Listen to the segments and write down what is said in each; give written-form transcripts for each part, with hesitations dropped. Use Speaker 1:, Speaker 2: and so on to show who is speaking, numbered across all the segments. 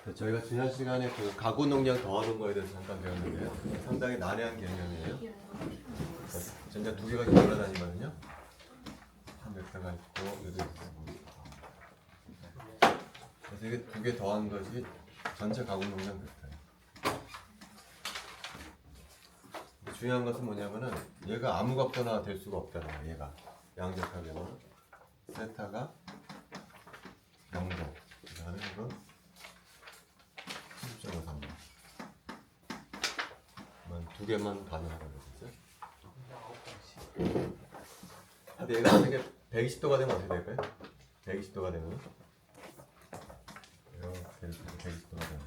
Speaker 1: 저희가 지난 시간에 그 가구 농량 더하는 거에 대해서 잠깐 배웠는데요. 상당히 난해한 개념이에요. 전자 두 개가 돌아다니거든요. 한 벡터가 있고 여기도 있고. 그래서 이게 두 개 더한 것이 전체 가구 농량 벡터예요. 중요한 것은 뭐냐면은 얘가 아무 값도나 될 수가 없다는 거예요. 얘가 양적하게는 세타가 0도. 그다음에 이건 10.53. 두 개만 가능하다고 그랬죠. 근데 얘가 만약에 120도가 되면 어떻게 될까요? 120도가 되면 이렇게 120도가 되면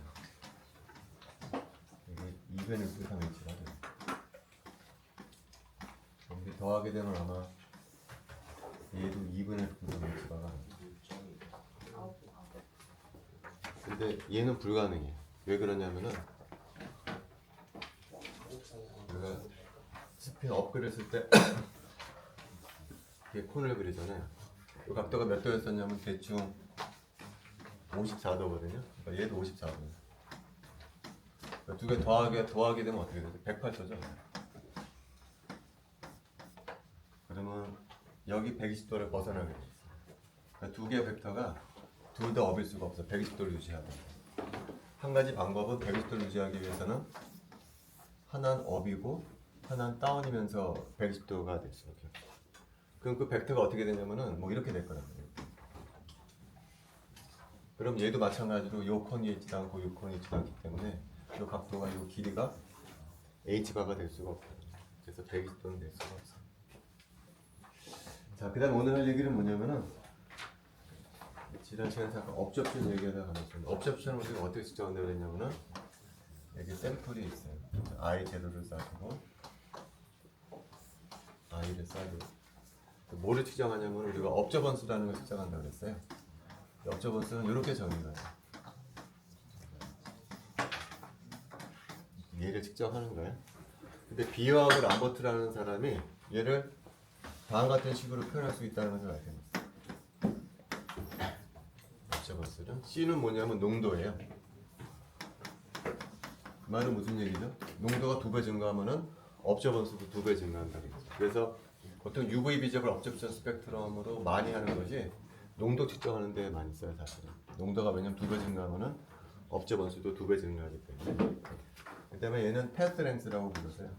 Speaker 1: 이게 2분의 1 3 H가 돼요. 여기 더하게 되면 아마 얘도 2분의 1 3 H가 가요. 근데 얘는 불가능해요. 왜 그러냐면은 우리가 스핀 업그레이드 했을 때 이게 콘을 그리잖아요. 이 각도가 몇 도였었냐면 대충 54도거든요. 그러니까 얘도 54도. 그러니까 두 개 더하게 되면 어떻게 되죠? 108도죠. 그러면 여기 120도를 벗어나게 돼요. 그러니까 두 개의 벡터가 둘 다 업일 수가 없어. 120도를 유지하고. 한 가지 방법은 120도를 유지하기 위해서는 하나는 업이고 하나는 다운이면서 120도가 될 수가 있어요. 그럼 그 벡터가 어떻게 되냐면은 뭐 이렇게 될 거란 말이에요. 그럼 얘도 마찬가지로 요 콘이 있지도 않고 요 콘이 있지도 않기 때문에 요 각도가 요 길이가 h바가 될 수가 없어요. 그래서 120도는 될 수가 없어요. 자, 그다음 오늘 할 얘기는 뭐냐면은 지난 시간에 잠깐 업접션 얘기하다가 가면서 업접션을 우리가 어떻게 측정한다고 그랬냐면은 여기 샘플이 있어요. I 제로를 쌓고 I를 쌓고 뭐를 측정하냐면 우리가 업저번수라는 걸 측정한다고 그랬어요. 업저번수는 이렇게 정의가 돼요. 얘를 측정하는 거예요. 근데 비어하고 람버트라는 사람이 얘를 다음 같은 식으로 표현할 수 있다는 것을 알게 됐어요. 업저번수는 C는 뭐냐면 농도예요. 그 말은 무슨 얘기죠? 농도가 2배 증가하면은 업저번수도 2배 증가한다는 거죠. 그래서 보통 UV 비접을 업접션 스펙트럼으로 많이 하는 것이 농도 측정하는 데 많이 써요, 사실은. 농도가 왜냐면 2배 증가하면은 업저번수도 2배 증가하기 때문에. 그다음에 얘는 패스 랭스라고 불렀어요.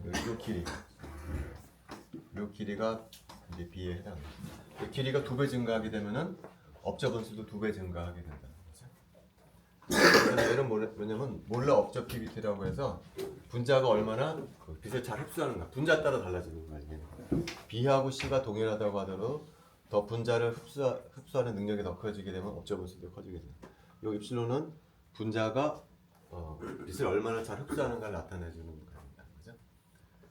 Speaker 1: 요 길이가 이제 B에 해당해요. 그 길이가 2배 증가하게 되면은 업저번수도 2배 증가하게 된다는 거죠. 얘는 뭐냐면 몰라 업저피비티라고 해서 분자가 얼마나 그 빛을 잘 흡수하는가, 분자 따라 달라지는 거예요. B하고 C가 동일하다고 하더라도 더 분자를 흡수하는 능력이 더 커지게 되면 업저번수도 커지게 돼요. 요 입실론은 분자가 빛을 얼마나 잘 흡수하는가를 나타내주는 거입니다. 그죠?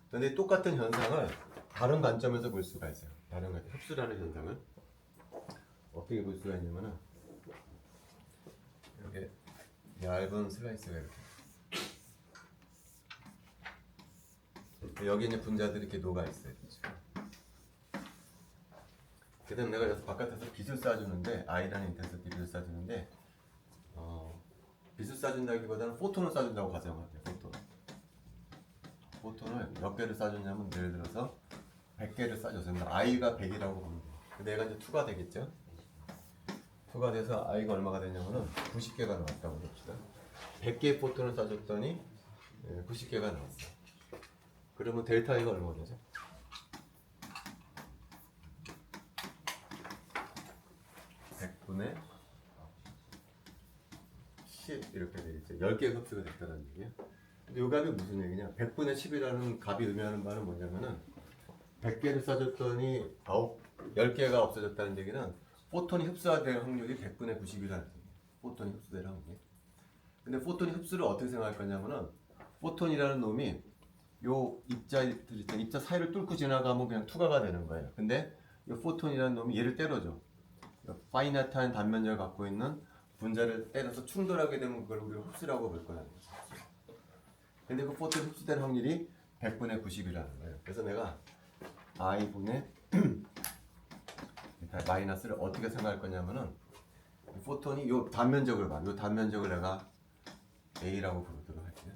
Speaker 1: 그런데 똑같은 현상을 다른 관점에서 볼 수가 있어요. 다른 관점, 흡수라는 현상을 어떻게 볼 수가 있냐면은 이렇게 얇은 슬라이스가 이렇게 여기 있는 분자들이 이렇게 녹아 있어요. 그다음 내가 여기서 바깥에서 빛을 쏴주는데 I라는 인텐시티 빛을 쏴주는데 빛을 쏴준다기보다는 포톤을 쏴준다고 가정할게요. 포톤을 몇 개를 쏴줬냐면 예를 들어서 100개를 쏴줬습니다. I가 100이라고 보면 돼요. 근데 얘가 이제 2가 되겠죠? 2가 돼서 I가 얼마가 되냐면은 90개가 나왔다고 봅시다. 100개의 포톤을 쏴줬더니 90개가 나왔어요. 그러면 델타 I가 얼마가 되죠? 100분의 10 이렇게 되겠죠. 10개가 흡수가 됐다는 얘기예요. 근데 이 값이 무슨 얘기냐? 100분의 10이라는 값이 의미하는 바는 뭐냐면은 100개를 쏴줬더니 10개가 없어졌다는 얘기는 포톤이 흡수될 확률이 100분의 90이라는 얘기예요. 포톤이 흡수될 확률이. 근데 포톤이 흡수를 어떻게 생각할 거냐면은 포톤이라는 놈이 요 입자 사이를 뚫고 지나가면 그냥 투과가 되는 거예요. 근데 이 포톤이라는 놈이 얘를 때려줘. 파이나트한 단면적을 갖고 있는 분자를 때려서 충돌하게 되면 그걸 우리가 흡수라고 볼 거예요. 근데 그 포톤이 흡수될 확률이 100분의 90이라는 거예요. 그래서 내가 I분의 마이너스를 어떻게 생각할 거냐면은 포톤이 요 단면적을 봐. 요 단면적을 내가 A라고 부르도록 할게요.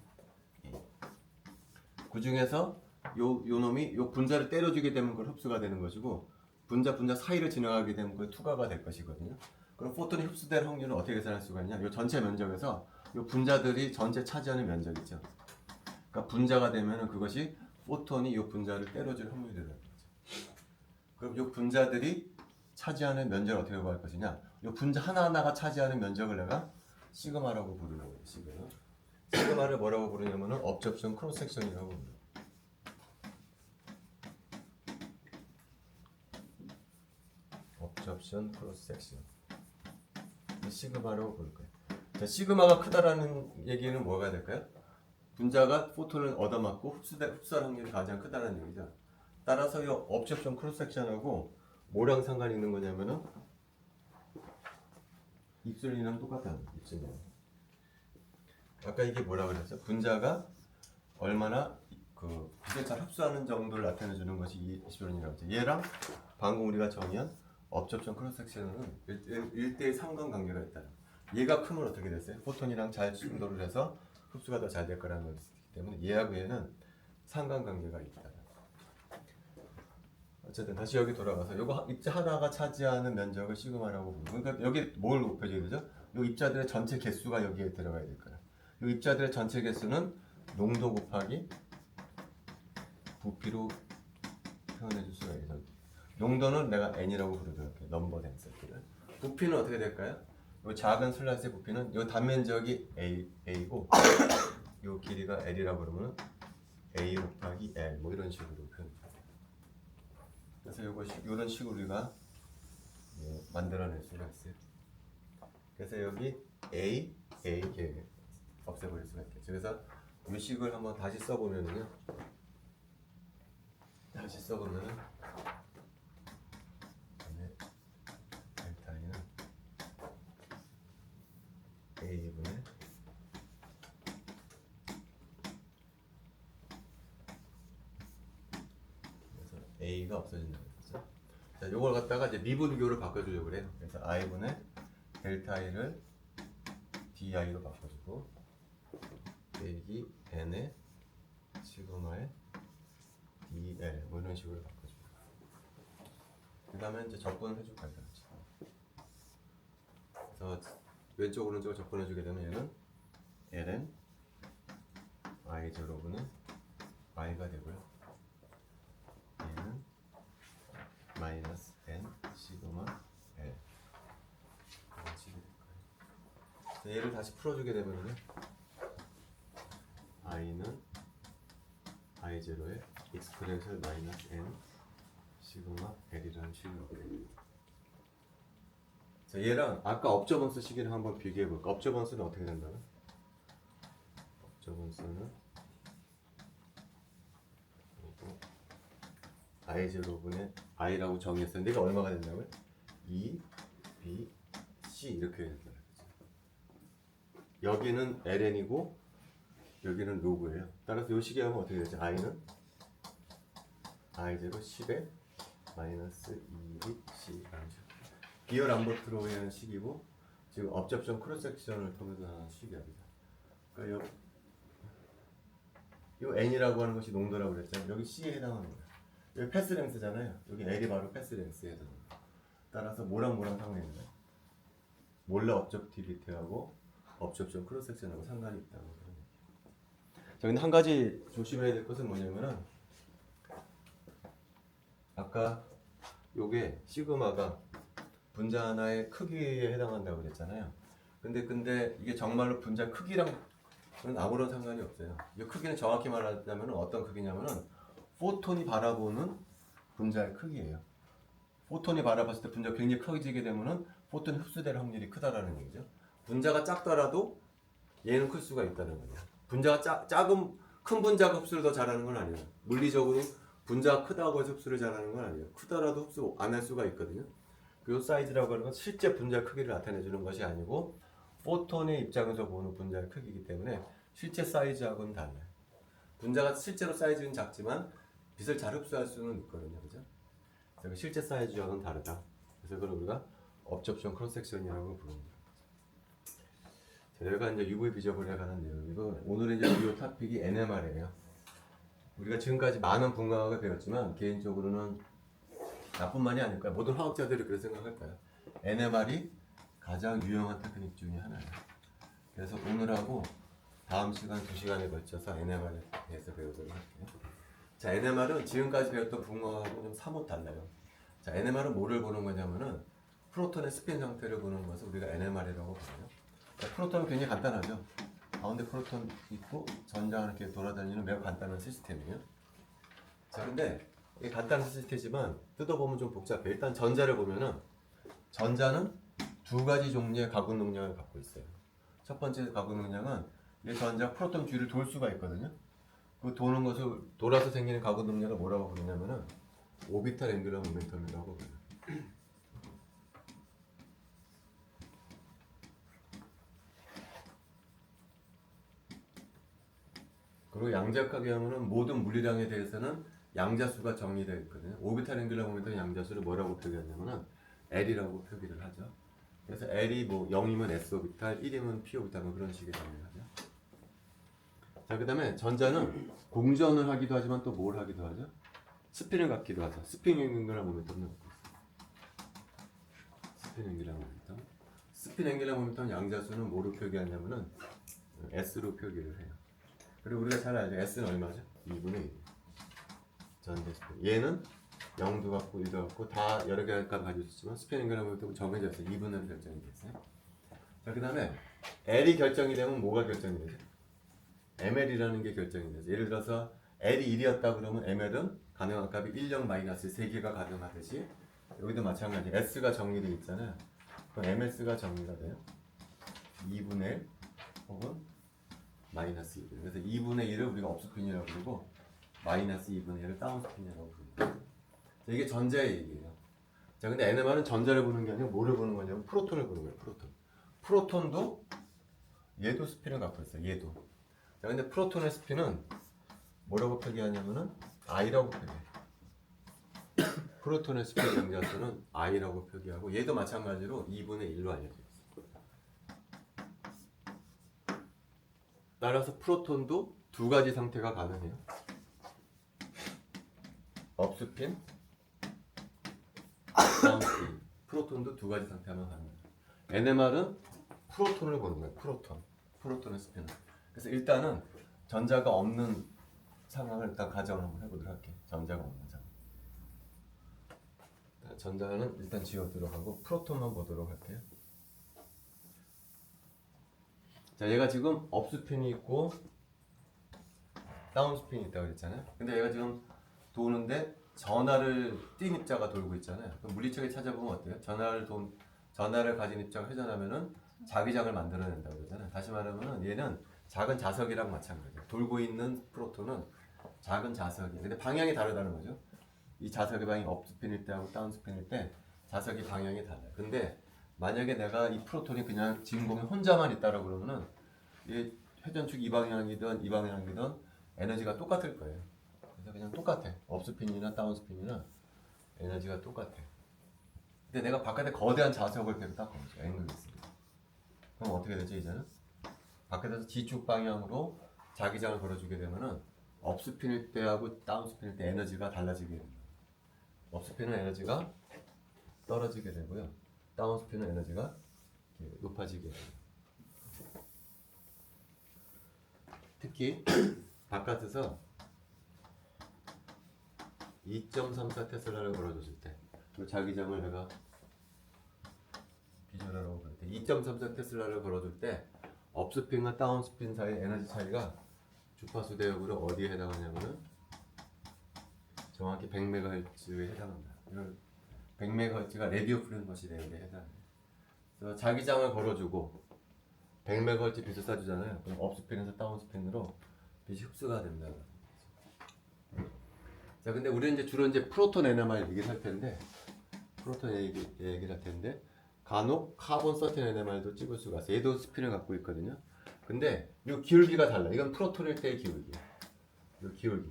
Speaker 1: A. 그 중에서 요 놈이 요 분자를 때려주게 되면 그걸 흡수가 되는 것이고 분자 사이를 지나가게 되면 그게 투과가 될 것이거든요. 그럼 포톤이 흡수될 확률은 어떻게 계산할 수가 있냐? 요 전체 면적에서 요 분자들이 전체 차지하는 면적이죠. 그러니까 분자가 되면은 그것이 포톤이 요 분자를 때려줄 확률이 되는 거죠. 그럼 요 분자들이 차지하는 면적을 어떻게 구할 것이냐? 요 분자 하나하나가 차지하는 면적을 내가 시그마라고 부르는 거예요. 시그마를 뭐라고 부르냐면은 업접션 크로스 섹션이라고 부릅니다. 업접션 크로스 섹션. 시그마라고 부를 거예요. 자, 시그마가 크다라는 얘기는 뭐가 될까요? 분자가 포톤을 얻어맞고 흡수할 확률이 가장 크다는 얘기죠. 따라서 이 업접션 크로스 섹션하고 뭐랑 상관이 있는 거냐면은 입술이랑 똑같다는 입술이랑. 아까 이게 뭐라 그랬죠? 분자가 얼마나 그 빛을 잘 흡수하는 정도를 나타내 주는 것이 이 입술이라고 했죠. 얘랑 방금 우리가 정의한 업접션 크로스 섹션은 1대1 상관관계가 있다. 얘가 크면 어떻게 됐어요? 포톤이랑 잘 충돌을 해서 흡수가 더 잘 될 거라는 것이기 때문에 얘하고 얘는 상관관계가 있다. 어쨌든 다시 여기 돌아가서 요거 입자 하나가 차지하는 면적을 시그마라고 부르고 그러니까 여기 뭘 곱해줘야 되죠? 요 입자들의 전체 개수가 여기에 들어가야 될 거야. 요 입자들의 전체 개수는 농도 곱하기 부피로 표현해 줄 수가 있어요. 농도는 내가 n이라고 부르도록 할게요. 넘버 덴시티를. 부피는 어떻게 될까요? 요 작은 슬라이스의 부피는 요 단면적이 a고 요 길이가 l이라고 그러면 a 곱하기 l 뭐 이런 식으로 표현해요. 그래서 이런 식으로 우리가 만들어낼 수가 있어요. 그래서 여기 A 이렇게 없애버릴 수가 있겠죠. 그래서 이 식을 한번 다시 써보면은요. 델타 E는 A분의 그래서 A가 없어진다고 했죠. 자, 요걸 갖다가 이제 미분교로 바꿔주려고 그래요. 그래서 I분의 델타 E를 DI로 바꿔주고 빼기 N의 시그마의 DL 뭐 이런 식으로 바꿔주고 그 다음에 이제 접근을 해줄 거예요. 그래서 왼쪽 오른쪽을 접근해주게 되면 얘는 ln i0분은 y가 되고요. 얘는 마이너스 n 시그마 l 이런 식이 될 거예요. 얘를 다시 풀어주게 되면은 i는 i0의 익스프레션 마이너스 n 시그마 l이라는 식으로 얻게 됩니다. 자, 얘랑 아까 업저번스 시기를 한번 비교해 볼까? 업저번스는 어떻게 된다는? 업저번스는 i0분의 i라고 정의했었는데 이게 얼마가 된다고요? 2, b, c 이렇게 된다. 여기는 ln이고 여기는 로그예요. 따라서 이 식이 하면 어떻게 되죠? i는 i0 10에 마이너스 2b c라는 식. 비열 암버트로 의한 식이고 지금 업접션 크로스 섹션을 통해서 하는 식이야. 그러니까 요 n이라고 하는 것이 농도라고 그랬잖아요. 여기 c에 해당하는 거예요. 여기 패스 랭스잖아요. 여기 l이 바로 패스 랭스에 해당합니다. 따라서 뭐랑 상관이 있나요? 몰라 업접티비티하고 업접션 크로스 섹션하고 상관이 있다고 그러는 얘기예요. 자, 근데 한 가지 조심해야 될 것은 뭐냐면은 아까 요게 시그마가 분자 하나의 크기에 해당한다고 그랬잖아요. 근데 이게 정말로 분자 크기랑은 아무런 상관이 없어요. 이 크기는 정확히 말하자면 어떤 크기냐면은 포톤이 바라보는 분자의 크기예요. 포톤이 바라봤을 때 분자가 굉장히 커지게 되면은 포톤이 흡수될 확률이 크다라는 얘기죠. 분자가 작더라도 얘는 클 수가 있다는 거예요. 분자가 큰 분자가 흡수를 더 잘하는 건 아니에요. 물리적으로 분자가 크다고 해서 흡수를 잘하는 건 아니에요. 크더라도 흡수 안 할 수가 있거든요. 그 사이즈라고 하는 건 실제 분자 크기를 나타내 주는 것이 아니고 포톤의 입장에서 보는 분자의 크기이기 때문에 실제 사이즈하고는 달라요. 분자가 실제로 사이즈는 작지만 빛을 잘 흡수할 수는 있거든요. 그죠? 그래서 실제 사이즈와는 다르다. 그래서 그걸 우리가 업접션 크로스 섹션이라고 부릅니다. 저희가 이제 UV 비저블에 관한 내용이고 오늘의 이제 주요 토픽이 NMR이에요. 우리가 지금까지 많은 분광학을 배웠지만 개인적으로는 나뿐만이 아닐 거야. 모든 화학자들이 그렇게 생각할 거야. NMR이 가장 유용한 테크닉 중에 하나예요. 그래서 오늘하고 다음 시간 2시간에 걸쳐서 NMR에 대해서 배우도록 할게요. 자, NMR은 지금까지 배웠던 분광하고 좀 사뭇 달라요. 자, NMR은 뭐를 보는 거냐면은 프로톤의 스핀 상태를 보는 것을 우리가 NMR이라고 부르요. 자, 프로톤은 굉장히 간단하죠. 가운데 프로톤 있고 전장을 이렇게 돌아다니는 매우 간단한 시스템이에요. 자, 근데 이게 간단한 시스템이지만 뜯어보면 좀 복잡해. 일단 전자를 보면은 전자는 두 가지 종류의 가군 능력을 갖고 있어요. 첫 번째 가군 능력은 이 전자 프로톤 주위를 돌 수가 있거든요. 그 도는 것을 돌아서 생기는 가군 능력을 뭐라고 부르냐면은 오비탈 앵귤러 모멘텀이라고 불러요. 그리고 양자역학에 하면은 모든 물리량에 대해서는 양자수가 정의되어 있거든요. 오비탈 앵귤러 모멘텀 양자수를 뭐라고 표기하냐면은 L이라고 표기를 하죠. 그래서 L이 뭐 0이면 S 오비탈, 1이면 P 오비탈 뭐 그런 식의 정의를 하죠. 자, 그다음에 전자는 공전을 하기도 하지만 또 뭘 하기도 하죠? 스핀을 갖기도 하죠. 스핀 앵귤러 모멘텀을 갖고 있어요. 스핀 앵귤러 모멘텀. 스핀 앵귤러 모멘텀 양자수는 뭐로 표기하냐면은 S로 표기를 해요. 그리고 우리가 잘 알죠. S는 얼마죠? 2분의 1. 전자 스핀. 얘는 0도 갖고 1도 갖고 다 여러 개의 값 가지고 있지만 스핀 앵귤러 모멘텀은 정해져 있어요. 2분의 1 결정이 됐어요. 자, 그다음에 L이 결정이 되면 뭐가 결정이 되죠? ML이라는 게 결정이 되죠. 예를 들어서 L이 1이었다 그러면 ML은 가능한 값이 1, 0, 마이너스 3개가 가능하듯이 여기도 마찬가지 S가 정의되어 있잖아요. 그럼 MS가 정의가 돼요. 2분의 1 혹은 마이너스 1. 그래서 2분의 1을 우리가 업스핀이라고 부르고 마이너스 2분의 1을 다운스핀이라고 부릅니다. 이게 전자의 얘기예요. 자, 근데 NMR은 전자를 보는 게 아니고 뭐를 보는 거냐면 프로톤을 보는 거예요. 프로톤. 프로톤도 얘도 스핀을 갖고 있어요. 얘도. 자, 근데 프로톤의 스핀은 뭐라고 표기하냐면은 I라고 표기해요. 프로톤의 스핀 양자수는 I라고 표기하고 얘도 마찬가지로 2분의 1로 알려져 있어요. 따라서 프로톤도 두 가지 상태가 가능해요. 업스핀, 다운스핀. 프로톤도 두 가지 상태가 가능해요. NMR은 프로톤을 보는 거예요. 프로톤의 스핀은. 그래서 일단은 전자가 없는 상황을 일단 가정을 한번 해보도록 할게요. 전자가 없는 상황. 전자는 일단 지워두도록 하고 프로톤만 보도록 할게요. 자, 얘가 지금 업스핀이 있고 다운스핀이 있다고 그랬잖아요. 근데 얘가 지금 도는데 전하를 띈 입자가 돌고 있잖아요. 그럼 물리책에 찾아보면 어때요? 전하를 가진 입자가 회전하면은 자기장을 만들어낸다고 그러잖아요. 다시 말하면은 얘는 작은 자석이랑 마찬가지예요. 돌고 있는 프로톤은 작은 자석이에요. 근데 방향이 다르다는 거죠. 이 자석의 방향이 업스핀일 때하고 다운스핀일 때 자석의 방향이 달라요. 근데 만약에 내가 이 프로톤이 그냥 진공에 혼자만 있다라고 그러면은 이 회전축 이 방향이든 이 방향이든 에너지가 똑같을 거예요. 그래서 그냥 똑같아. 업스핀이나 다운스핀이나 에너지가 똑같아. 근데 내가 바깥에 거대한 자석을 계속 딱 걸어줘. 앵글이 있습니다. 그럼 어떻게 되죠 이제는? 바깥에서 지축 방향으로 자기장을 걸어주게 되면은 업스핀일 때하고 다운스핀일 때 에너지가 달라지게 됩니다. 업스핀은 에너지가 떨어지게 되고요. 다운스핀은 에너지가 높아지게 돼요. 특히 바깥에서 2.34 테슬라를 걸어줬을 때, 그 자기장을 내가 비전하라고 볼 때, 2.34 테슬라를 걸어줄 때 업스핀과 다운스핀 사이의 에너지 차이가 주파수 대역으로 어디에 해당하냐면은 정확히 100MHz에 해당합니다. 100MHz가 레디오 프리퀀시 대역에 해당해요. 그래서 자기장을 걸어주고 100MHz 빛을 쏴주잖아요. 그럼 업스핀에서 다운스핀으로 빛이 흡수가 된다. 자, 근데 우리는 이제 주로 이제 프로톤 NMR 얘기를 할 텐데, 얘기를 할 텐데, 간혹 카본 13 NMR도 찍을 수가 있어요. 얘도 스핀을 갖고 있거든요. 근데 이 기울기가 달라. 이건 프로톤일 때의 기울기예요. 이 기울기.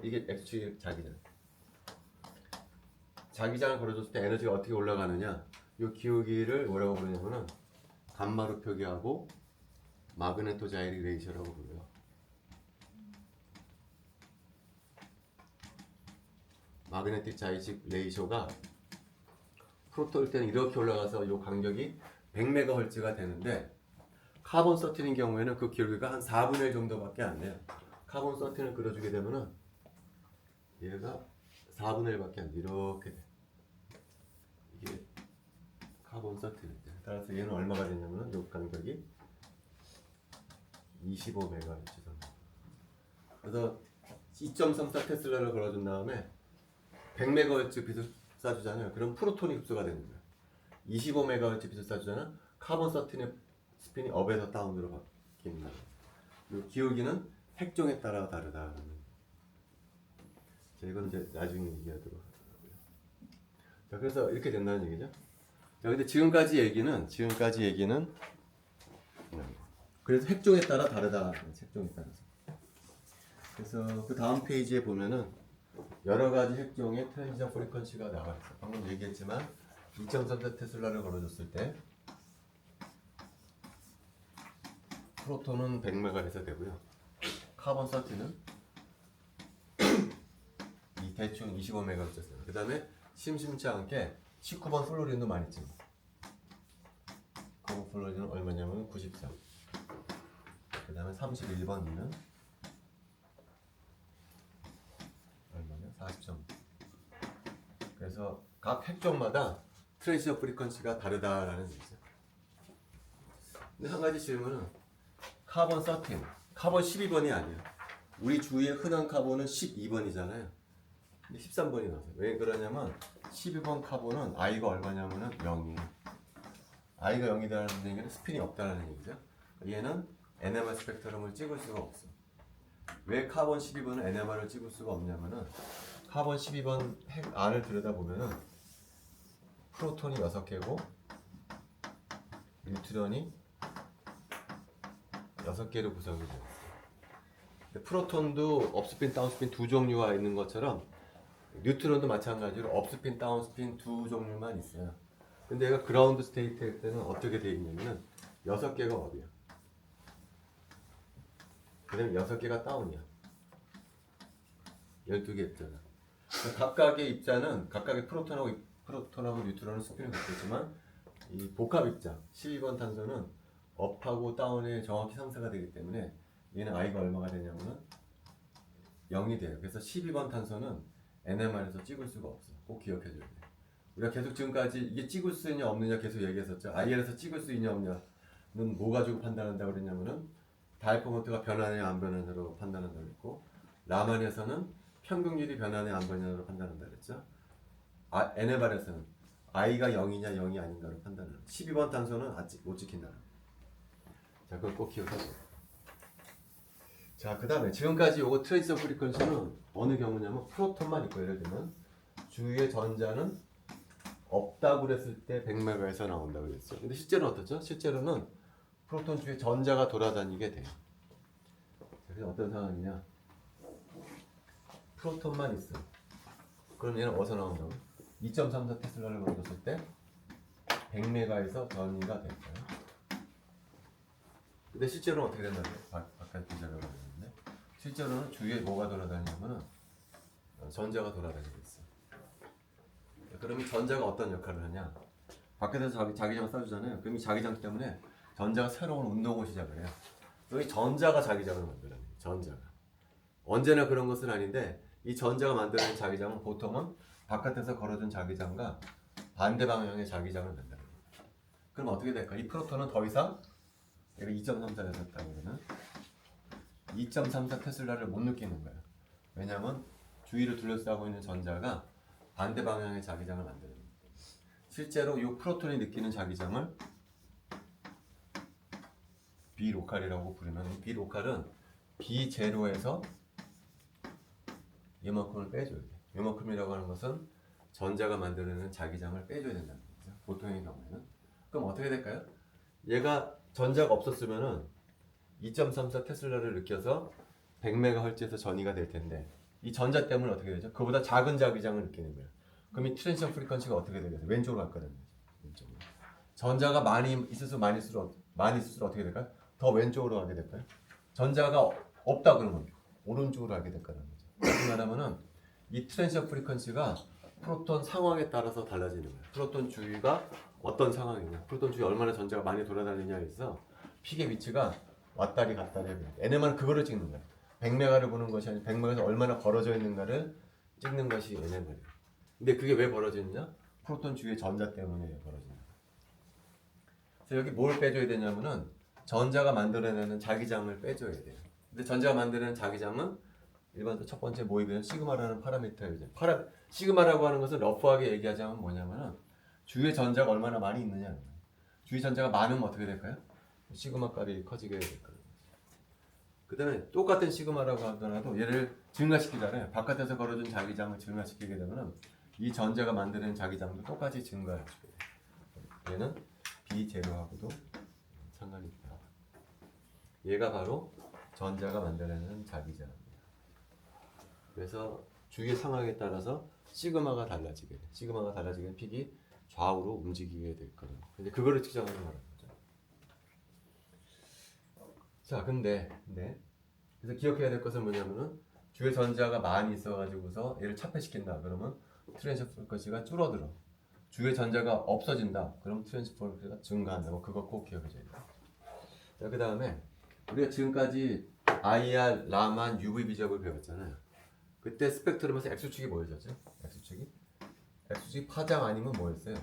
Speaker 1: 이게 X축의 자기장. 자기장을 걸어줬을 때 에너지가 어떻게 올라가느냐? 이 기울기를 뭐라고 부르냐면은 감마로 표기하고 마그네토자이릭 레이셔라고 불러요. 마그네틱 자이직 레이셔가 프로토일 때는 이렇게 올라가서 이 간격이 100MHz가 되는데 카본 13인 경우에는 그 길이가 한 4분의 1 정도밖에 안 돼요. 카본 13을 그려주게 되면은 얘가 4분의 1밖에 안 돼. 이렇게 돼. 이게 카본 13인데 따라서 얘는 얼마가 되냐면은 이 간격이 25MHz. 그래서 2.34 테슬라를 걸어준 다음에 100MHz 빛을 쏴주잖아요. 그럼 프로톤이 흡수가 되는 거예요. 25MHz 빛을 쏴주잖아. 카본 13의 스핀이 업에서 다운으로 바뀌는 거예요. 그리고 기울기는 핵종에 따라 다르다. 자, 이건 이제 나중에 얘기하도록 하고요. 자, 그래서 이렇게 된다는 얘기죠. 자, 근데 지금까지 얘기는 그래서 핵종에 따라 다르다. 핵종에 따라서. 그래서 그 다음 페이지에 보면은 여러 가지 핵종의 트랜지션 프리퀀시가 나와 있어. 방금 얘기했지만 2.3 테슬라를 걸어줬을 때 프로톤은 100메가에서 되고요. 카본 13는 이 대충 25메가였어요. 그 다음에 심심치 않게 19번 플로린도 많이 찍어. 카본 플로린은 얼마냐면 93. 그 다음에 31번은 얼마냐? 40점. 그래서 각 핵종마다 트랜지션 프리퀀시가 다르다라는 얘기죠. 근데 한 가지 질문은 카본 13, 카본 12번이 아니야. 우리 주위에 흔한 카본은 12번이잖아요. 근데 13번이 나왔어요. 왜 그러냐면 12번 카본은 I가 얼마냐면은 0이에요. I가 0이라는 얘기는 스핀이 없다는 얘기죠. 얘는 NMR 스펙트럼을 찍을 수가 없어. 왜 카본 12번은 NMR을 찍을 수가 없냐면은 카본 12번 핵 안을 들여다보면은 프로톤이 6개고 뉴트론이 6개로 구성이 되어 있어요. 프로톤도 업스핀, 다운스핀 두 종류가 있는 것처럼 뉴트론도 마찬가지로 업스핀, 다운스핀 두 종류만 있어요. 근데 얘가 그라운드 스테이트일 때는 어떻게 되어 있냐면은 6개가 업이야. 그 다음에 6개가 다운이야. 12개 입자가. 각각의 입자는 각각의 프로톤하고 뉴트론은 스핀을 갖고 있지만 이 복합 입자 12번 탄소는 업하고 다운에 정확히 상쇄가 되기 때문에 얘는 I가 얼마가 되냐면은 0이 돼요. 그래서 12번 탄소는 NMR에서 찍을 수가 없어. 꼭 기억해줘야 돼. 우리가 계속 지금까지 이게 찍을 수 있냐 없느냐 계속 얘기했었죠. IL에서 찍을 수 있냐 없냐는 뭐 가지고 판단한다고 그랬냐면은 다이퍼먼트가 변하느냐 안 변하느냐로 판단한다고 그랬고 라만에서는 평균율이 변하느냐 안 변하느냐로 판단한다고 그랬죠. NMR에서는 I가 0이냐 0이 아닌가로 판단을. 12번 탄소는 못 지킨다. 자, 그걸 꼭 기억하세요. 자, 그 다음에 지금까지 요거 트랜지션 프리퀀시는 어느 경우냐면 프로톤만 있고 예를 들면 주위의 전자는 없다고 그랬을 때 100메가에서 나온다고 그랬어요. 근데 실제로는 어떻죠? 실제로는 프로톤 주위에 전자가 돌아다니게 돼요. 그래서 어떤 상황이냐? 프로톤만 있어. 그럼 얘는 어디서 나온다고? 2.34 테슬라를 걸어줬을 때 100메가에서 전이가 될까요? 근데 실제로는 어떻게 된다고요? 아까 기자가 말했는데 실제로는 주위에 뭐가 돌아다니냐면은 전자가 돌아다니고 있어. 그럼 이 전자가 어떤 역할을 하냐? 밖에서 자기장 쏴주잖아요. 그럼 이 자기장 때문에 전자가 새로운 운동을 시작을 해요. 여기 전자가 자기장을 만들어요. 전자가. 언제나 그런 것은 아닌데 이 전자가 만들어낸 자기장은 보통은 바깥에서 걸어준 자기장과 반대 방향의 자기장을 만들어요. 그럼 어떻게 될까? 이 프로톤은 더 이상 얘가 2.34였다고 그러면 2.34 테슬라를 못 느끼는 거예요. 왜냐하면 주위를 둘러싸고 있는 전자가 반대 방향의 자기장을 만드는 거예요. 실제로 이 프로톤이 느끼는 자기장을 비로컬이라고 부르면 이 비로컬은 비제로에서 이만큼을 빼줘야 돼. 이만큼이라고 하는 것은 전자가 만들어내는 자기장을 빼줘야 된다는 거죠. 보통의 경우에는. 그럼 어떻게 될까요? 얘가 전자가 없었으면은 2.34 테슬라를 느껴서 100MHz에서 전이가 될 텐데 이 전자 때문에 어떻게 되죠? 그보다 작은 자기장을 느끼는 거예요. 그럼 이 트랜지션 프리퀀시가 어떻게 되겠어요? 왼쪽으로 갔거든요. 왼쪽으로. 전자가 많이 있을수록 어떻게 될까요? 더 더 왼쪽으로 가게 될까요? 전자가 없다 그러면 오른쪽으로 가게 될 거라는 거죠. 다시 말하면은 이 트랜지션 프리퀀시가 프로톤 상황에 따라서 달라지는 거예요. 프로톤 주위가 어떤 상황이냐, 프로톤 주위 얼마나 전자가 많이 돌아다니냐에 있어 픽의 위치가 왔다리 갔다리 해요. NMR은 그거를 찍는 거예요. 100메가를 보는 것이 아니라 100메가에서 얼마나 벌어져 있는가를 찍는 것이 NMR이에요. 근데 그게 왜 벌어지느냐? 프로톤 주위의 전자 때문에 벌어집니다. 그래서 여기 뭘 빼줘야 되냐면은 전자가 만들어내는 자기장을 빼줘야 돼요. 근데 전자가 만드는 자기장은 일반 첫 번째 모의변 시그마라는 파라미터예요. 시그마라고 하는 것은 러프하게 얘기하자면 뭐냐면은 주위에 전자가 얼마나 많이 있느냐는 거예요. 주위 전자가 많으면 어떻게 될까요? 시그마 값이 커지게 될 거예요. 그 다음에 똑같은 시그마라고 하더라도 얘를 증가시키잖아요. 바깥에서 걸어준 자기장을 증가시키게 되면은 이 전자가 만드는 자기장도 똑같이 증가해요. 얘는 B0하고도 상관이 있다. 얘가 바로 전자가 만들어내는 자기장입니다. 그래서 주위 상황에 따라서 시그마가 달라지게 돼. 시그마가 달라지게 픽이 좌우로 움직이게 될 거예요. 근데 그거를 측정하는 거라는 거죠. 자, 근데 그래서 기억해야 될 것은 뭐냐면은 주위에 전자가 많이 있어가지고서 얘를 차폐시킨다. 그러면 트랜스퍼 프리퀀시가 줄어들어. 주위에 전자가 없어진다. 그럼 트랜스퍼 프리퀀시가 증가한다. 뭐 그거 꼭 기억해줘야 돼. 자, 그 다음에 우리가 지금까지 IR, 라만, UV 비접을 배웠잖아요. 그때 스펙트럼에서 X축이 뭐였죠? X축이 파장 아니면 뭐였어요?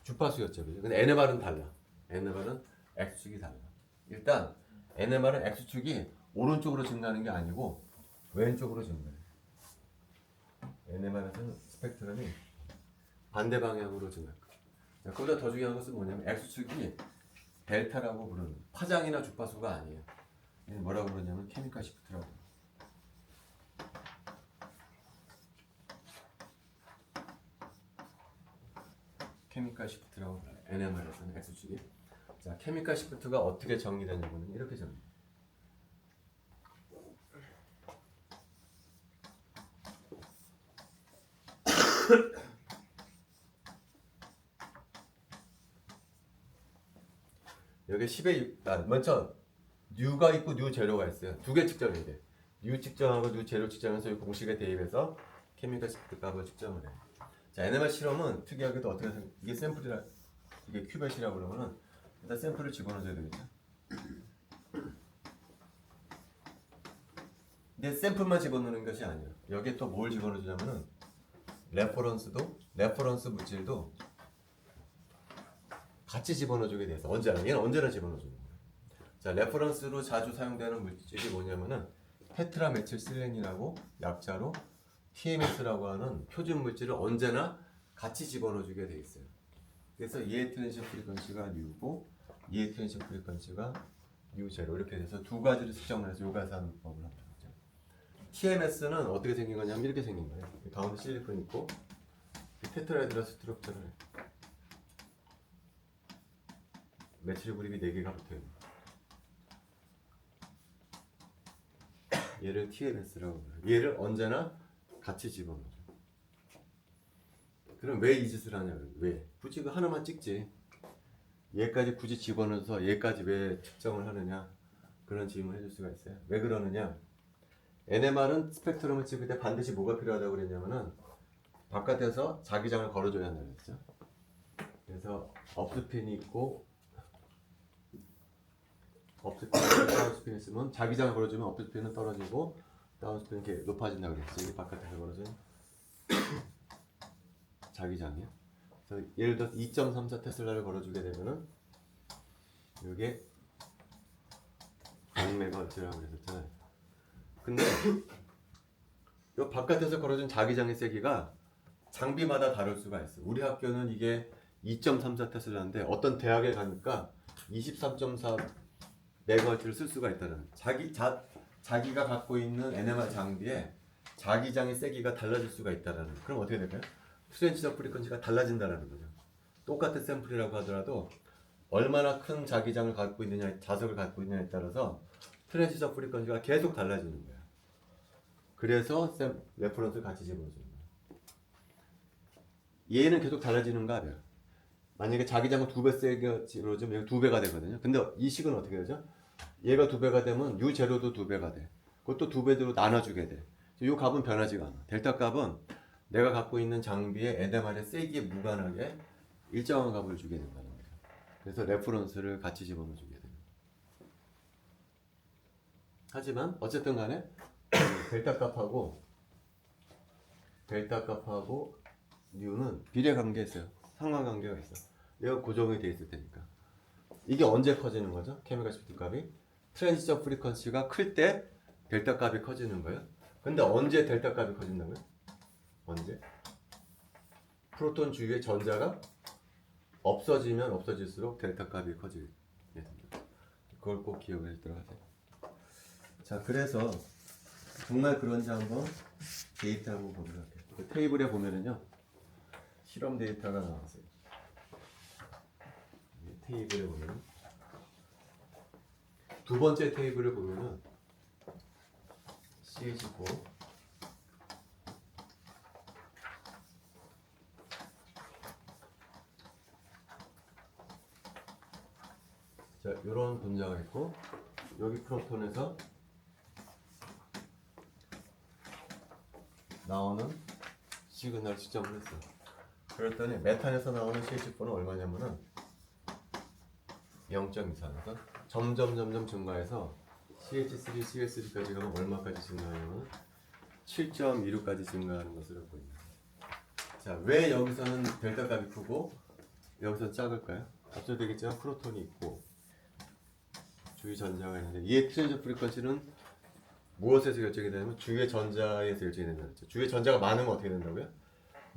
Speaker 1: 주파수였죠. 그죠? 근데 NMR은 달라. NMR은 X축이 달라. 일단 NMR은 X축이 오른쪽으로 증가하는 게 아니고 왼쪽으로 증가해요. NMR에서는 스펙트럼이 반대 방향으로 증가할 거예요. 그보다 더 중요한 것은 뭐냐면 X축이 델타라고 부르는 파장이나 주파수가 아니에요. 얘는 뭐라고 부르냐면 케미컬 시프트라고. 케미컬 시프트라고 불러요. NMR에서는 X축이. 자, 케미컬 시프트가 어떻게 정의되냐고는 이렇게 정의. 여기 10의 6, 먼저 뉴가 있고 뉴 제로가 있어요. 두 개 측정해야 돼. 뉴 측정하고 뉴 제로 측정해서 이 공식에 대입해서 케미컬 시프트 값을 측정을 해. 자, NMR 실험은 특이하게도 어떻게 이게 샘플이라 이게 큐벳이라고 그러면은 일단 샘플을 집어넣어줘야 되겠죠. 근데 샘플만 집어넣는 것이 아니에요. 여기에 또 뭘 집어넣어주냐면은 레퍼런스 물질도 같이 집어넣어주게 돼서 언제나 얘는 언제나 집어넣어주는 거예요. 자, 레퍼런스로 자주 사용되는 물질이 뭐냐면은 테트라메틸실렌이라고 약자로 TMS라고 하는 표준 물질을 언제나 같이 집어넣어주게 돼 있어요. 그래서 얘의 트랜지션 프리퀀시가 뉴고 얘의 트랜지션 프리퀀시가 뉴 제로 이렇게 돼서 두 가지를 측정을 해서 요가산법을 합니다. TMS는 어떻게 생긴 거냐면 이렇게 생긴 거예요. 가운데 실리콘 있고 테트라헤드라 스트럭처를 메틸 그룹이 4개가 붙어요. 얘를 TMS라고 해요. 얘를 언제나 같이 집어넣어요. 그럼 왜 이 짓을 하냐고요. 왜? 굳이 그 하나만 찍지. 얘까지 굳이 집어넣어서 얘까지 왜 측정을 하느냐. 그런 질문을 해줄 수가 있어요. 왜 그러느냐. NMR은 스펙트럼을 찍을 때 반드시 뭐가 필요하다고 그랬냐면은 바깥에서 자기장을 걸어줘야 한다고 했죠. 그래서 업스핀이 있고 업스핀, 다운스핀이 있으면 자기장을 걸어주면 업스핀은 떨어지고 다운스핀은 이렇게 높아진다고 그랬죠. 이게 바깥에서 걸어준 자기장이요. 그래서 예를 들어 2.34 테슬라를 걸어주게 되면은 이게 100메가헤르츠라고 그랬었잖아요. 근데 이 바깥에서 걸어준 자기장의 세기가 장비마다 다를 수가 있어요. 우리 학교는 이게 2.34 테슬라인데 어떤 대학에 가니까 23.4 메가헤르츠를 쓸 수가 있다는 자기가 갖고 있는 NMR 장비에 자기장의 세기가 달라질 수가 있다는. 그럼 어떻게 될까요? 트랜지션 프리퀀시가 달라진다는 거죠. 똑같은 샘플이라고 하더라도 얼마나 큰 자기장을 갖고 있느냐, 자석을 갖고 있느냐에 따라서 트랜지션 프리퀀시가 계속 달라지는 거예요. 그래서 레퍼런스를 같이 집어넣어주는 거예요. 얘는 계속 달라지는가 봐요. 만약에 자기장을 2배 세게 집어넣으면 2배가 되거든요. 근데 이 식은 어떻게 되죠? 얘가 2배가 되면 U0도 2배가 돼. 그것도 2배로 나눠주게 돼. 이 값은 변하지가 않아. 델타 값은 내가 갖고 있는 장비의 NMR의 세기에 무관하게 일정한 값을 주게 된다는 거죠. 그래서 레퍼런스를 같이 집어넣어주게 됩니다. 하지만 어쨌든 간에 델타 값하고 U는 비례 관계가 있어요. 상관관계가 있어. 얘가 고정이 돼 있을 테니까. 이게 언제 커지는 거죠? 케미컬 시프트 값이 트랜지션 프리퀀시가 클 때 델타 값이 커지는 거예요. 근데 언제 델타 값이 커진다고요? 언제? 프로톤 주위에 전자가 없어지면 없어질수록 델타 값이 커지게 됩니다. 그걸 꼭 기억을 해두도록 하세요. 자, 그래서 정말 그런지 한번 데이터 한번 보도록 할게요. 그 테이블에 보면은요, 실험 데이터가 나왔어요. 테이블에 보면 두 번째 테이블을 보면은 CH4 자, 이런 분자가 있고 여기 프로톤에서 나오는 시그널 측정을 했어요. 그랬더니 메탄에서 나오는 CH4는 얼마냐면은 0.24에서 점점 증가해서 CH3, CH3까지 가면 얼마까지 증가하냐면 7.26까지 증가하는 것으로 보입니다. 자, 왜 여기서는 델타 값이 크고 여기서 작을까요? 앞서 되겠지만 프로톤이 있고 주위 전자가 있는데 얘의 트랜지션 프리퀀시는 무엇에서 결정이 되냐면 주위의 전자에서 결정이 된다는 거죠. 주위의 전자가 많으면 어떻게 된다고요?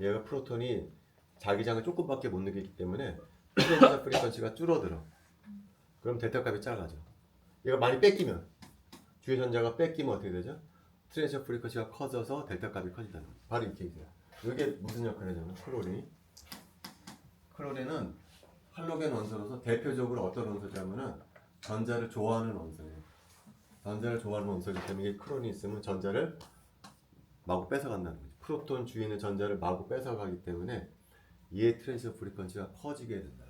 Speaker 1: 얘가 프로톤이 자기장을 조금밖에 못 느끼기 때문에 트랜지션 프리퀀시가 줄어들어. 그럼 델타 값이 작아져. 얘가 많이 뺏기면 주위 전자가 뺏기면 어떻게 되죠? 트랜지션 프리퀀시가 커져서 델타 값이 커진다는 거예요. 바로 이 케이스예요. 이게 무슨 역할을 하냐면 클로린은 할로겐 원소로서 대표적으로 어떤 원소냐면은 전자를 좋아하는 원소예요. 전자를 좋아하는 원소이기 때문에 클로린이 있으면 전자를 마구 뺏어간다는 거죠. 프로톤 주위에 있는 전자를 마구 뺏어가기 때문에 이의 트랜지션 프리퀀시가 커지게 된다.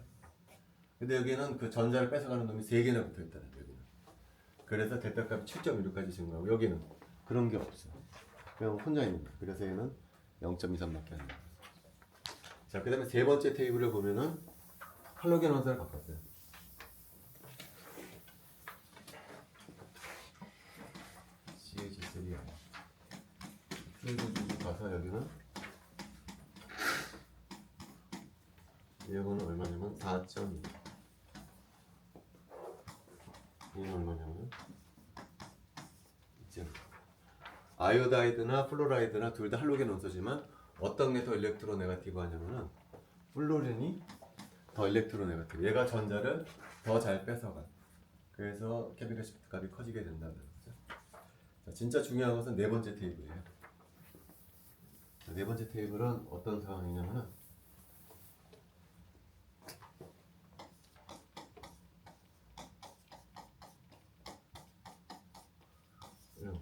Speaker 1: 근데 여기는 그 전자를 뺏어가는 놈이 3개나 붙어 있다는 거예요. 여기는. 그래서 델타 값이 7.16까지 증가하고 여기는 그런 게 없어. 그냥 혼자 있는 거예요. 그래서 얘는 0.23밖에 안 나요. 자, 그 다음에 세 번째 테이블을 보면은 할로겐 원소를 바꿨어요. CH3야. 쭉 가서 여기는 이거는 얼마냐면 4.2. 이건 얼마냐면 2.2. 아이오다이드나 플로라이드나 둘 다 할로겐 원소지만 어떤 게 더 일렉트로 네거티브 하냐면은 플로린이 더 일렉트로 네거티브. 얘가 전자를 더 잘 뺏어가. 그래서 케미컬 시프트 값이 커지게 된다는 거죠. 자, 진짜 중요한 것은 네 번째 테이블이에요. 자, 네 번째 테이블은 어떤 상황이냐면은 이런 거.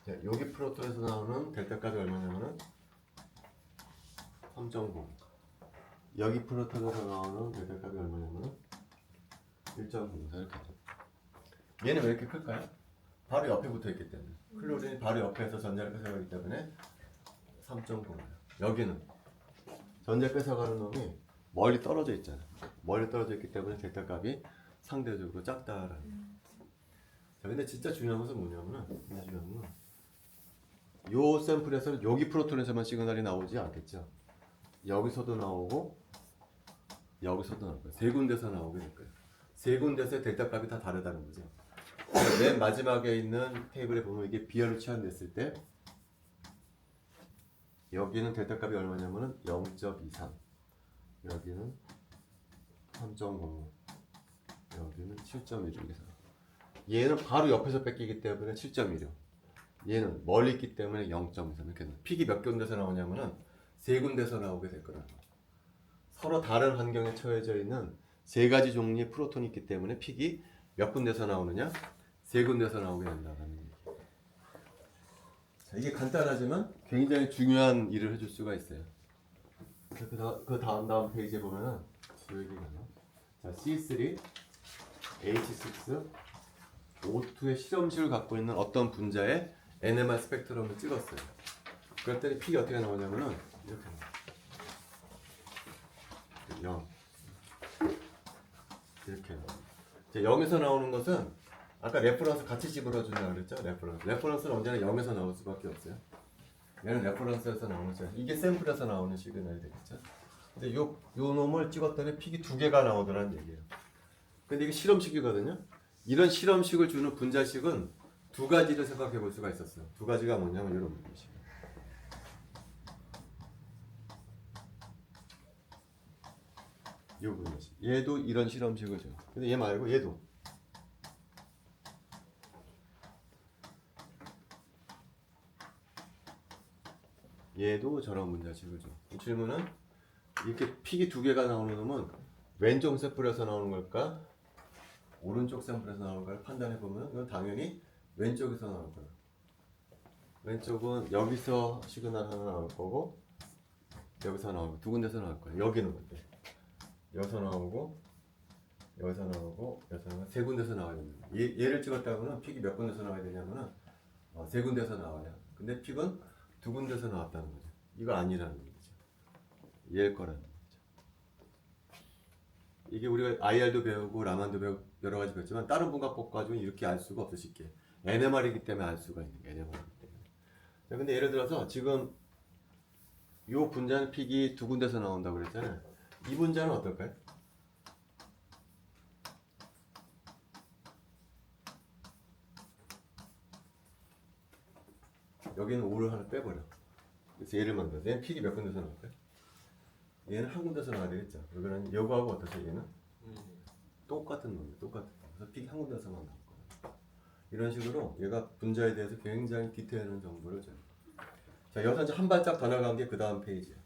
Speaker 1: 자, 여기 프로톤에서 나오는 델타 값이 얼마냐면은 3.9. 여기 프로톤에서 나오는 델타 값이 얼마냐면은 1.9. 이렇게. 얘는 왜 이렇게 클까요? 바로 옆에 붙어 있기 때문에. 클로린이 바로 옆에서 전자를 뺏어가기 때문에 3.9예요. 여기는 전자 뺏어가는 놈이 멀리 떨어져 있잖아요. 멀리 떨어져 있기 때문에 델타 값이 상대적으로 작다라는. 자, 근데 진짜 중요한 것은 뭐냐면은, 요 샘플에서 여기 프로톤에서만 시그널이 나오지 않겠죠. 여기서도 나오고 여기서도 나올 거예요. 세 군데서 나오게 될 거예요. 세 군데서 델타 값이 다 다르다는 거죠. 맨 마지막에 있는 테이블에 보면 이게 비열을 치환됐을 때 여기는 델타 값이 얼마냐면은 0.23, 여기는 3.05, 여기는 7.16에서 얘는 바로 옆에서 뺏기기 때문에 7.16, 얘는 멀리 있기 때문에 0.23. 이렇게 픽이 몇 군데서 나오냐면은 세 군데서 나오게 될 거다. 서로 다른 환경에 처해져 있는 세 가지 종류의 프로톤이 있기 때문에 픽이 몇 군데서 나오느냐? 세 군데서 나오게 된다는 얘기. 자, 이게 간단하지만 굉장히 중요한 일을 해줄 수가 있어요. 그 다음 페이지에 보면은 여기가 자 C3 H6 O2의 실험식을 갖고 있는 어떤 분자의 NMR 스펙트럼을 찍었어요. 그랬더니 픽이 어떻게 나오냐면은 이렇게 나와요. 0 이렇게 나와요. 0에서 나오는 것은 아까 레퍼런스 같이 집어넣어준다고 그랬죠? 레퍼런스는 언제나 0에서 나올 수밖에 없어요. 얘는 레퍼런스에서 나오는 시그널. 이게 샘플에서 나오는 시그널이 되겠죠? 근데 요 놈을 찍었더니 픽이 2개가 나오더라는 얘기예요. 근데 이게 실험식이거든요? 이런 실험식을 주는 분자식은 두 가지를 생각해 볼 수가 있었어요. 두 가지가 뭐냐면 이런 분자식. 요 분자식. 얘도 이런 실험식을 줘. 근데 얘 말고 얘도. 얘도 저런 분자식을 줘. 이 질문은 이렇게 픽이 2개가 나오는 놈은 왼쪽 샘플에서 나오는 걸까? 오른쪽 샘플에서 나오는 걸 판단해 보면 이건 당연히 왼쪽에서 나올 거야. 왼쪽은 여기서 시그널 하나 나올 거고 여기서 나오고 두 군데서 나올 거야. 여기는 근데 여기서 나오고 여기서 나오고 여기서 나오고 세 군데서 나와야 됩니다. 얘를 찍었다고는 픽이 몇 군데서 나와야 되냐면은 세 군데서 나와요. 근데 픽은 두 군데서 나왔다는 거죠. 이거 아니라는 거죠. 얘일 거라는 거죠. 이게 우리가 IR도 배우고 라만도 배우고 여러 가지 배웠지만 다른 분과법 가지고 이렇게 알 수가 없어 쉽게. NMR이기 때문에 알 수가 있는 게 NMR이기 때문에. 자, 근데 예를 들어서 지금 요 분자는 픽이 두 군데서 나온다고 그랬잖아요. 이 분자는 어떨까요? 여기는 5를 하나 빼버려. 그래서 얘를 만들어. 얘는 픽이 몇 군데서 나올까요? 얘는 한 군데서 나와야 되겠죠. 여기는 여거하고 어떠세요? 얘는? 똑같은 놈이에요. 똑같은 놈. 그래서 픽이 한 군데서만 나올 거예요. 이런 식으로 얘가 분자에 대해서 굉장히 디테일한 정보를 줘요. 자, 여기서 이제 한 발짝 더 나간 게 그 다음 페이지야.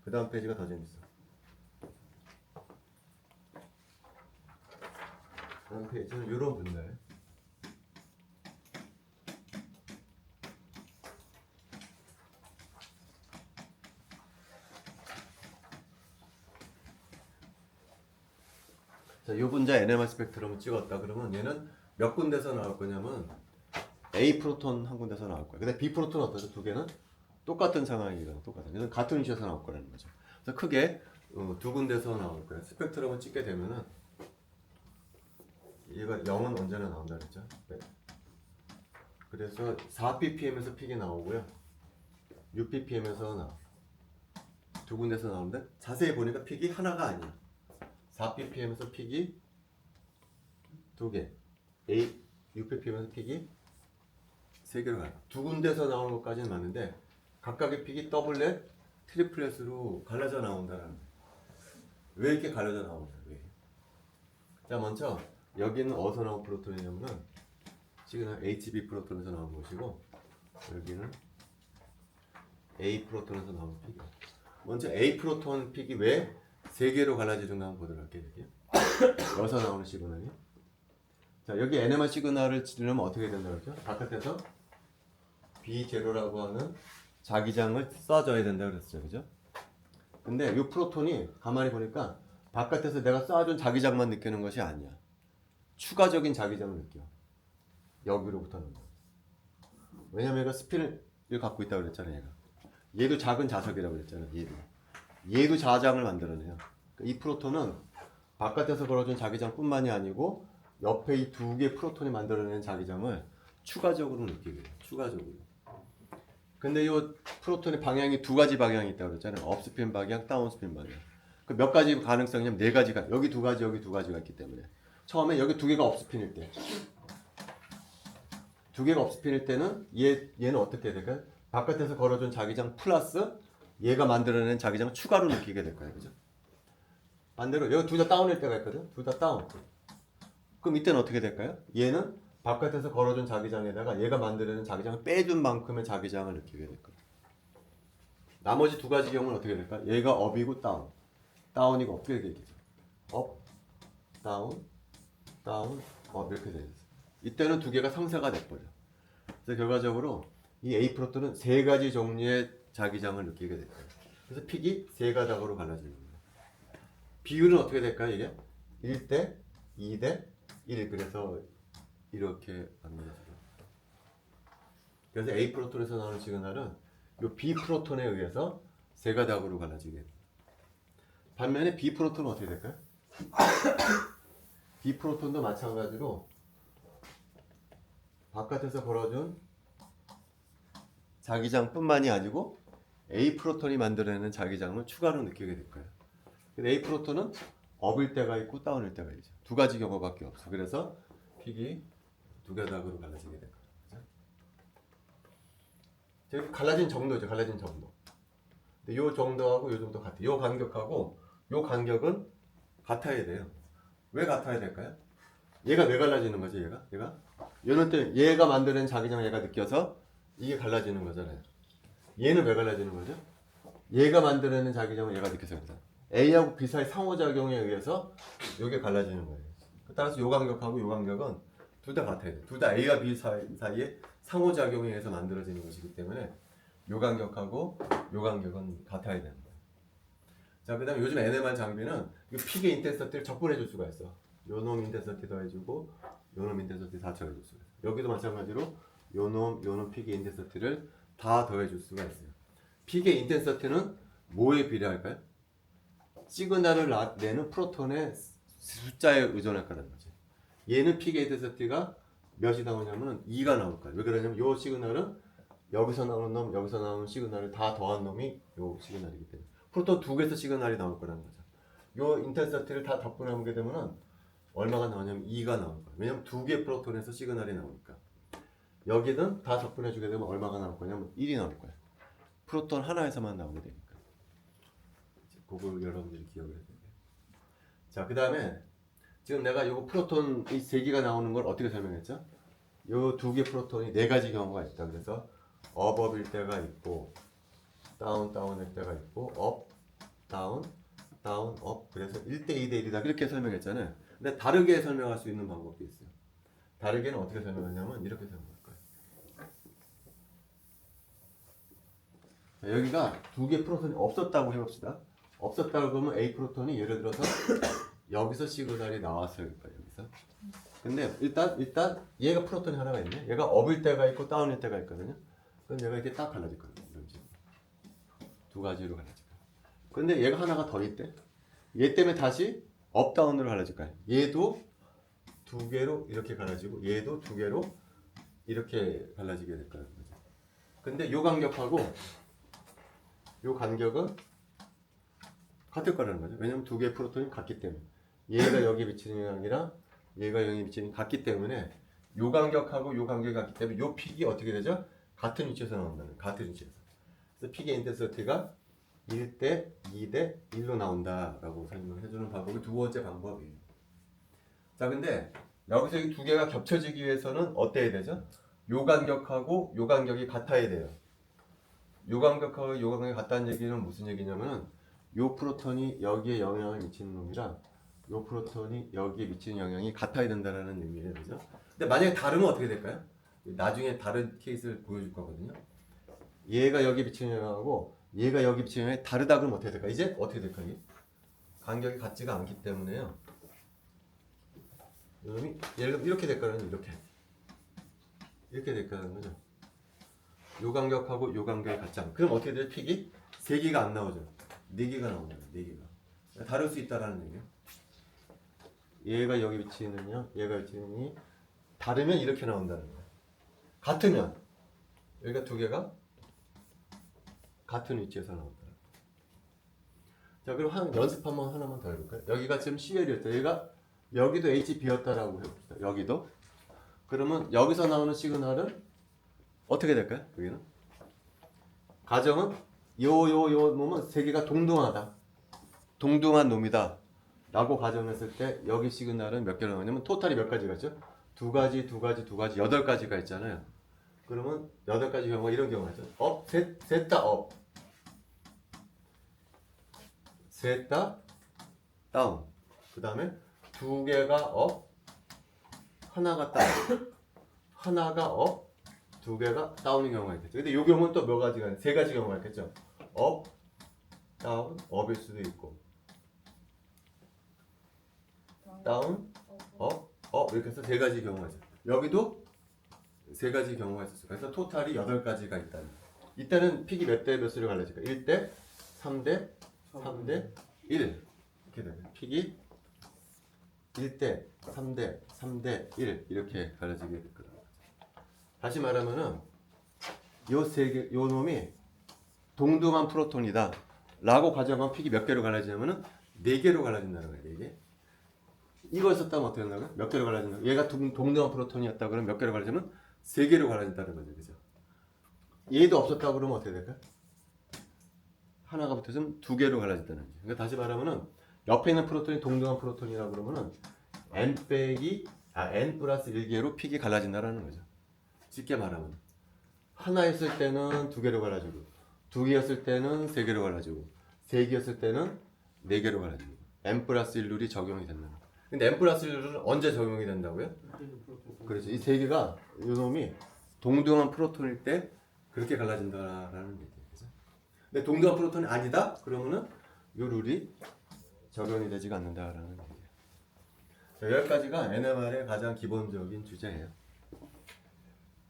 Speaker 1: 그 다음 페이지가 더 재밌어. 그 다음 페이지는 이런 분자예요. 자, 이 분자 NMR 스펙트럼을 찍었다 그러면 얘는 몇 군데서 나올 거냐면 A 프로톤 한 군데서 나올 거야. 근데 B 프로톤 어떠죠? 두 개는 똑같은 상황이거든. 똑같은. 얘는 같은 위치에서 나올 거라는 거죠. 그래서 크게 두 군데서 나올 거야. 스펙트럼을 찍게 되면은 얘가 0은 언제나 나온다 그랬죠? 네. 그래서 4ppm에서 픽이 나오고요. 6ppm에서 나와. 두 군데서 나오는데 자세히 보니까 픽이 하나가 아니야. 4ppm에서 픽이 두 개, 6ppm에서 픽이 세 개로 가요. 두 군데서 나오는 것까지는 맞는데 각각의 픽이 더블렛, 트리플렛으로 갈라져 나온다는 거예요. 왜 이렇게 갈라져 나오냐? 왜? 자, 먼저 여기는 어디서 나온 프로톤이냐면은 지금 HB 프로톤에서 나온 것이고 여기는 A 프로톤에서 나온 픽이에요. 먼저 A 프로톤 픽이 왜 세 개로 갈라지는가 한번 보도록 할게요. 여기서 나오는 시그널이. 자, 여기 NMR 시그널을 지르면 어떻게 된다고 그랬죠? 바깥에서 B0라고 하는 자기장을 쏴줘야 된다고 그랬죠. 그죠? 근데 이 프로톤이 가만히 보니까 바깥에서 내가 쏴준 자기장만 느끼는 것이 아니야. 추가적인 자기장을 느껴. 여기로부터는. 왜냐면 얘가 스피를 갖고 있다고 그랬잖아요. 얘도 작은 자석이라고 그랬잖아요. 얘도 자장을 만들어내요. 이 프로톤은 바깥에서 걸어준 자기장뿐만이 아니고 옆에 이 두 개 프로톤이 만들어내는 자기장을 추가적으로 느끼게 돼요. 추가적으로. 근데 이 프로톤의 방향이 두 가지 방향이 있다고 그랬잖아요. 업스핀 방향, 다운스핀 방향. 그 몇 가지 가능성이냐면 네 가지가, 여기 두 가지, 여기 두 가지가 있기 때문에. 처음에 여기 두 개가 업스핀일 때. 두 개가 업스핀일 때는 얘는 어떻게 될까요? 바깥에서 걸어준 자기장 플러스 얘가 만들어낸 자기장을 추가로 느끼게 될 거예요. 그죠? 반대로 여기 둘 다 다운일 때가 있거든. 둘 다 다운. 그럼 이때는 어떻게 될까요? 얘는 바깥에서 걸어준 자기장에다가 얘가 만들어낸 자기장을 빼준 만큼의 자기장을 느끼게 될 거예요. 나머지 두 가지 경우는 어떻게 될까? 얘가 업이고 다운. 다운이고 업 이렇게 되죠. 업, 다운, 다운, 업 이렇게 되죠. 이때는 두 개가 상쇄가 돼버려. 그래서 결과적으로 이 A 프로톤은 세 가지 종류의 자기장을 느끼게 될 거예요. 그래서 픽이 세 가닥으로 갈라지는 거예요. 비율은 어떻게 될까요? 이게 1대 2대 1. 그래서 이렇게 만들어져요. 그래서 A 프로톤에서 나오는 시그널은 이 B 프로톤에 의해서 세 가닥으로 갈라지게 됩니다. 반면에 B 프로톤은 어떻게 될까요? B 프로톤도 마찬가지로 바깥에서 걸어준 자기장뿐만이 아니고 A 프로톤이 만들어내는 자기장을 추가로 느끼게 될 거예요. 근데 A 프로톤은 업일 때가 있고 다운일 때가 있죠. 두 가지 경우밖에 없어. 그래서 픽이 두 가닥으로 갈라지게 될 거예요. 그렇죠? 갈라진 정도죠. 갈라진 정도. 근데 요 정도하고 요 정도 같아요. 요 간격하고 요 간격은 같아야 돼요. 왜 같아야 될까요? 얘가 왜 갈라지는 거지? 얘가 얘는 또 얘가 만드는 자기장 얘가 느껴서 이게 갈라지는 거잖아요. 얘는 왜 갈라지는 거죠? 얘가 만들어내는 자기장을 얘가 느껴서 그렇다. A하고 B 사이 상호작용에 의해서 이게 갈라지는 거예요. 따라서 요 간격하고 요 간격은 둘 다 같아야 돼요. 둘 다 A와 B 사이에 상호작용에 의해서 만들어지는 것이기 때문에 요 간격하고 요 간격은 같아야 됩니다. 자, 그 다음에 요즘 NMR 장비는 이 픽의 인텐서티를 적분해 줄 수가 있어. 요 놈 인텐서티 더해주고 요 놈 인텐서티 다 더해줄 수가 있어. 여기도 마찬가지로 요 놈 픽의 인텐서티를 다 더해줄 수가 있어요. 픽의 인텐서티는 뭐에 비례할까요? 시그널을 내는 프로톤의 숫자에 의존할 거라는 거지. 얘는 픽의 인텐서티가 몇이 나오냐면 2가 나올 거야. 왜 그러냐면 요 시그널은 여기서 나오는 놈, 여기서 나오는 시그널을 다 더한 놈이 요 시그널이기 때문에 프로톤 두 개에서 시그널이 나올 거라는 거죠. 요 인텐서티를 다 덧분하게 되면은 얼마가 나오냐면 2가 나올 거야. 왜냐면 두 개 프로톤에서 시그널이 나오니까. 여기는 다 덧분해 주게 되면 얼마가 나올 거냐면 1이 나올 거야. 프로톤 하나에서만 나오게 되니까. 그걸 여러분들이 기억을 해야 돼요. 자, 그 다음에 지금 내가 요 프로톤 이 세 개가 나오는 걸 어떻게 설명했죠? 요 두 개 프로톤이 네 가지 경우가 있다. 그래서 업일 때가 있고 다운일 때가 있고 업, 다운, 업. 그래서 1대 2대 1이다. 그렇게 설명했잖아요. 근데 다르게 설명할 수 있는 방법도 있어요. 다르게는 어떻게 설명하냐면 이렇게 설명할 거예요. 자, 여기가 두 개 프로톤이 없었다고 해봅시다. 없었다고 그러면 A 프로톤이 예를 들어서 여기서 시그널이 나왔어요. 여기서. 근데 일단 얘가 프로톤이 하나가 있네. 얘가 업일 때가 있고 다운일 때가 있거든요. 그럼 얘가 이렇게 딱 갈라질 거예요. 이런 식으로. 두 가지로 갈라질 거예요. 근데 얘가 하나가 더 있대. 얘 때문에 다시 업 다운으로 갈라질 거예요. 얘도 두 개로 이렇게 갈라지고 얘도 두 개로 이렇게 갈라지게 될 거예요. 근데 요 간격하고 요 간격은 같을 거라는 거죠. 왜냐면 두 개의 프로톤이 같기 때문에. 얘가 여기 미치는 영향이랑 얘가 여기 미치는 같기 때문에 요 간격하고 요 간격이 같기 때문에 요 픽이 어떻게 되죠? 같은 위치에서 나온다는 거예요. 같은 위치에서. 그래서 픽의 인텐서티가 1대 2대 1로 나온다라고 설명을 해주는 방법이 두 번째 방법이에요. 자, 근데 여기서 이 두 개가 겹쳐지기 위해서는 어때야 되죠? 요 간격하고 요 간격이 같아야 돼요. 요 간격하고 요 간격이 같다는 얘기는 무슨 얘기냐면은 요 프로톤이 여기에 영향을 미치는 놈이랑 요 프로톤이 여기에 미치는 영향이 같아야 된다는 의미예요. 그죠? 근데 만약에 다르면 어떻게 될까요? 나중에 다른 케이스를 보여줄 거거든요. 얘가 여기 미치는 영향하고 얘가 여기 미치는 영향이 다르다 그러면 어떻게 될까? 이제 어떻게 될까? 이게? 간격이 같지가 않기 때문에요. 이놈이 예를 들면 이렇게 될까요? 이렇게 될까는 거죠. 요 간격하고 요 간격이 같지 않아. 그럼 어떻게 돼요? 픽이 3개가 안 나오죠. 4개가 나오잖아요. 4개가. 다를 수 있다라는 얘기예요. 얘가 여기 위치는요. 얘가 위치는 다르면 이렇게 나온다는 거예요. 같으면 여기가 두 개가 같은 위치에서 나온다. 자, 그럼 연습 한번 하나만 더 해볼까요? 여기가 지금 CL이었죠. 얘가 여기도 HB였다라고 해봅시다. 여기도. 그러면 여기서 나오는 시그널은 어떻게 될까요? 여기는 가정은 요 놈은 세 개가 동등하다. 동등한 놈이다. 라고 가정했을 때 여기 시그널은 몇 개가 나오냐면 토탈이 몇 가지가 있죠? 두 가지, 8가지가 있잖아요. 그러면 8가지 경우가 이런 경우가 있죠. 업, 셋 다 업. 셋 다 다운. 그 다음에 두 개가 업, 하나가 다운. 하나가 업, 두 개가 다운인 경우가 있겠죠. 근데 이 경우는 또 몇 가지가, 3가지 경우가 있겠죠. 업, 다운, 업일 수도 있고 다운, 업 이렇게 해서 세 가지 경우가 있어요. 여기도 세 가지 경우가 있었어요. 그래서 토탈이 8가지가 있다는. 이때는 픽이 몇 대 몇으로 갈라질까? 1대, 3대, 3대, 1 이렇게 되요. 픽이 1대, 3대, 3대, 1 이렇게 갈라지게 됐거든요. 다시 말하면은 요 놈이 동등한 프로톤이다 라고 가정하면 픽이 몇 개로 갈라지냐면은 4개로 갈라진다는 거예요. 4개. 이거 있었다면 어떻게 된다고요? 몇 개로 갈라진다고? 얘가 동등한 프로톤이었다 그러면 몇 개로 갈라지면 3개로 갈라진다는 거죠. 그죠? 얘도 없었다 그러면 어떻게 될까요? 하나가 붙어서 2개로 갈라진다는 거죠. 그러니까 다시 말하면은 옆에 있는 프로톤이 동등한 프로톤이라 그러면은 n 플러스 1개로 픽이 갈라진다라는 거죠. 쉽게 말하면 하나 있을 때는 2개로 갈라지고 2개였을 때는 3개로 갈라지고 3개였을 때는 4개로 갈라지고 n 플러스 1룰이 적용이 된다. 근데 n 플러스 1룰은 언제 적용이 된다고요? 그렇죠. 이 3개가 이놈이 동등한 프로톤일 때 그렇게 갈라진다라는 얘기죠. 근데 동등한 프로톤이 아니다? 그러면은 이 룰이 적용이 되지가 않는다라는 얘기예요. 자, 여기까지가 NMR의 가장 기본적인 주제예요.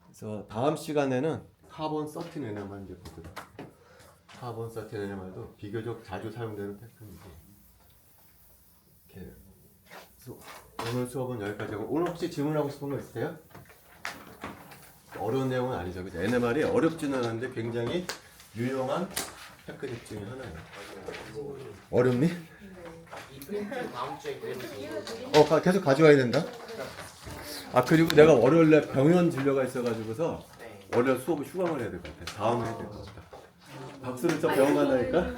Speaker 1: 그래서 다음 시간에는 카본 13 NMR 이제 보도록. 카본 13 NMR도 비교적 자주 사용되는 테크닉이에요. 이렇게. 그래서 오늘 수업은 여기까지 하고 오늘 혹시 질문하고 싶은 거 있으세요? 어려운 내용은 아니죠. 그죠? NMR이 어렵지는 않은데 굉장히 유용한 테크닉 중에 하나예요. 어렵니?
Speaker 2: 이 프린트 다음 주에
Speaker 1: 계속 가져와야 된다? 아, 그리고 내가 월요일에 병원 진료가 있어가지고서 월요일 수업을 휴강을 해야 될 것 같아. 다음에 해야 될 것 같다. 박수를 쳐 병원 간다니까?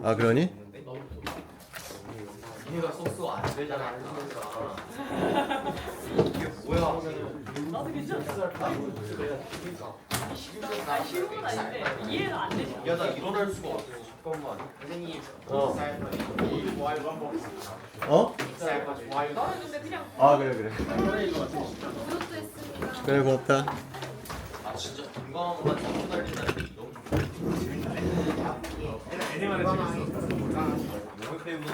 Speaker 1: 아, 그러니?
Speaker 2: 얘가 소스가 안 되잖아. 이게 뭐야?
Speaker 3: 나도 괜찮아. 나 쉬운 건 아닌데 이해가 안 되죠.
Speaker 2: 야, 나 일어날 수가 없어. 잠깐만. 선생님.
Speaker 1: 어?
Speaker 3: 나는 근데 그냥
Speaker 1: 아, 그래.
Speaker 3: 구독도 했습니다.
Speaker 1: 그래, 고맙다.
Speaker 2: 아, 진짜 건강만 잡고 달린다는 게 너무 좋아.
Speaker 4: 애니만의 재밌어.
Speaker 2: 영역 배우는